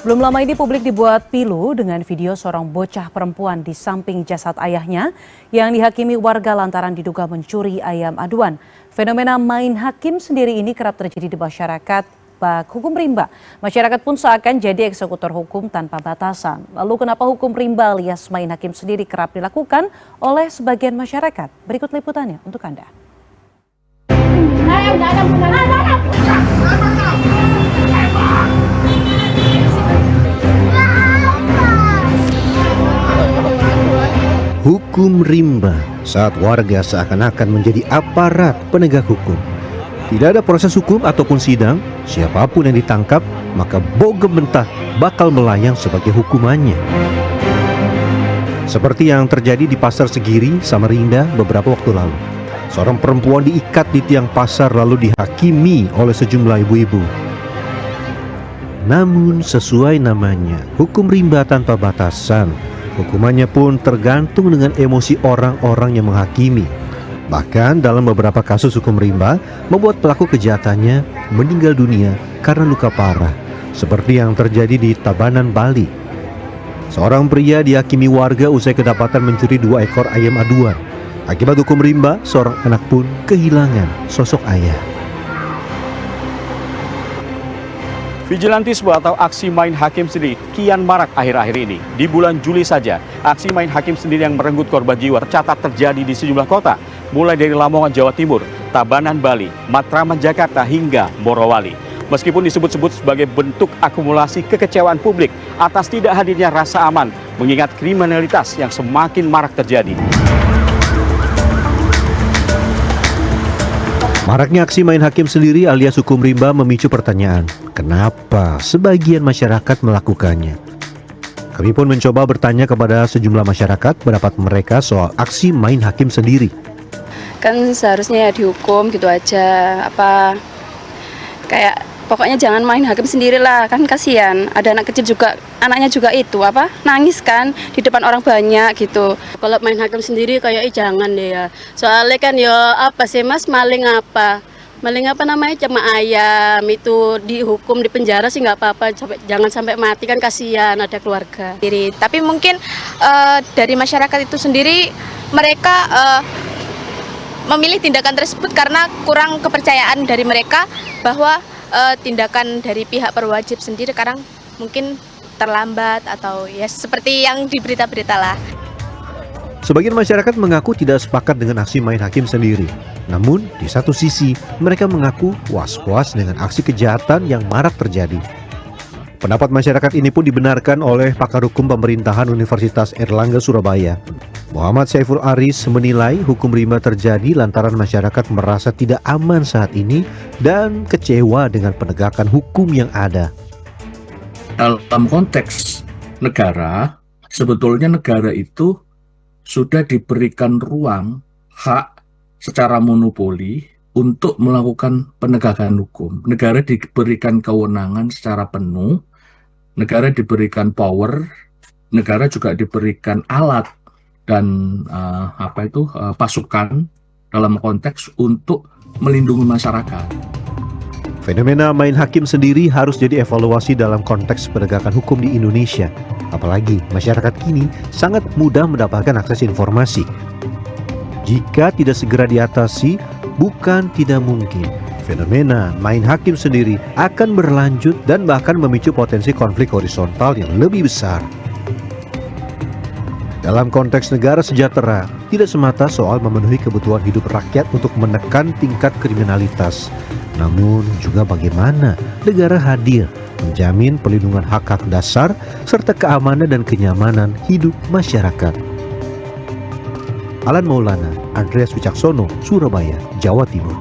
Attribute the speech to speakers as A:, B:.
A: Belum lama ini publik dibuat pilu dengan video seorang bocah perempuan di samping jasad ayahnya yang dihakimi warga lantaran diduga mencuri ayam aduan. Fenomena main hakim sendiri ini kerap terjadi di masyarakat bak hukum rimba. Masyarakat pun seakan jadi eksekutor hukum tanpa batasan. Lalu kenapa hukum rimba alias main hakim sendiri kerap dilakukan oleh sebagian masyarakat? Berikut liputannya untuk Anda.
B: Hukum rimba saat warga seakan-akan menjadi aparat penegak hukum. Tidak ada proses hukum ataupun sidang, siapapun yang ditangkap maka bogem mentah bakal melayang sebagai hukumannya. Seperti yang terjadi di Pasar Segiri, Samarinda beberapa waktu lalu. Seorang perempuan diikat di tiang pasar lalu dihakimi oleh sejumlah ibu-ibu. Namun sesuai namanya, hukum rimba tanpa batasan. Hukumannya pun tergantung dengan emosi orang-orang yang menghakimi. Bahkan dalam beberapa kasus hukum rimba membuat pelaku kejahatannya meninggal dunia karena luka parah, seperti yang terjadi di Tabanan, Bali. Seorang pria dihakimi warga usai kedapatan mencuri 2 ekor ayam aduan. Akibat hukum rimba, seorang anak pun kehilangan sosok ayah.
C: Vigilantisme atau aksi main hakim sendiri kian marak akhir-akhir ini. Di bulan Juli saja, aksi main hakim sendiri yang merenggut korban jiwa tercatat terjadi di sejumlah kota, mulai dari Lamongan, Jawa Timur, Tabanan, Bali, Matraman, Jakarta, hingga Morowali. Meskipun disebut-sebut sebagai bentuk akumulasi kekecewaan publik atas tidak hadirnya rasa aman, mengingat kriminalitas yang semakin marak terjadi.
B: Maraknya aksi main hakim sendiri alias hukum rimba memicu pertanyaan, kenapa sebagian masyarakat melakukannya? Kami pun mencoba bertanya kepada sejumlah masyarakat pendapat mereka soal aksi main hakim sendiri.
D: Kan seharusnya ya dihukum gitu aja, kayak pokoknya jangan main hakim sendirilah, kan kasihan. Ada anak kecil juga, anaknya juga itu nangis kan di depan orang banyak gitu.
E: Kalau main hakim sendiri kayak jangan deh ya. Soalnya kan Mas, maling apa namanya, cuma ayam itu dihukum di penjara sih nggak apa-apa, jangan sampai mati, kan kasihan ada keluarga.
F: Tapi mungkin dari masyarakat itu sendiri mereka memilih tindakan tersebut karena kurang kepercayaan dari mereka bahwa tindakan dari pihak berwajib sendiri sekarang mungkin terlambat atau ya seperti yang di berita-berita lah.
B: Sebagian masyarakat mengaku tidak sepakat dengan aksi main hakim sendiri. Namun di satu sisi mereka mengaku was-was dengan aksi kejahatan yang marak terjadi. Pendapat masyarakat ini pun dibenarkan oleh pakar hukum pemerintahan Universitas Airlangga Surabaya. Muhammad Saiful Aris menilai hukum rimba terjadi lantaran masyarakat merasa tidak aman saat ini dan kecewa dengan penegakan hukum yang ada.
G: Dalam konteks negara, sebetulnya negara itu sudah diberikan ruang hak secara monopoli untuk melakukan penegakan hukum. Negara diberikan kewenangan secara penuh, negara diberikan power, negara juga diberikan alat dan pasukan dalam konteks untuk melindungi masyarakat.
B: Fenomena main hakim sendiri harus jadi evaluasi dalam konteks penegakan hukum di Indonesia. Apalagi masyarakat kini sangat mudah mendapatkan akses informasi. Jika tidak segera diatasi, bukan tidak mungkin fenomena main hakim sendiri akan berlanjut dan bahkan memicu potensi konflik horizontal yang lebih besar. Dalam konteks negara sejahtera, tidak semata soal memenuhi kebutuhan hidup rakyat untuk menekan tingkat kriminalitas. Namun juga bagaimana negara hadir menjamin perlindungan hak-hak dasar serta keamanan dan kenyamanan hidup masyarakat. Alan Maulana, Andreas Wicaksono, Surabaya, Jawa Timur.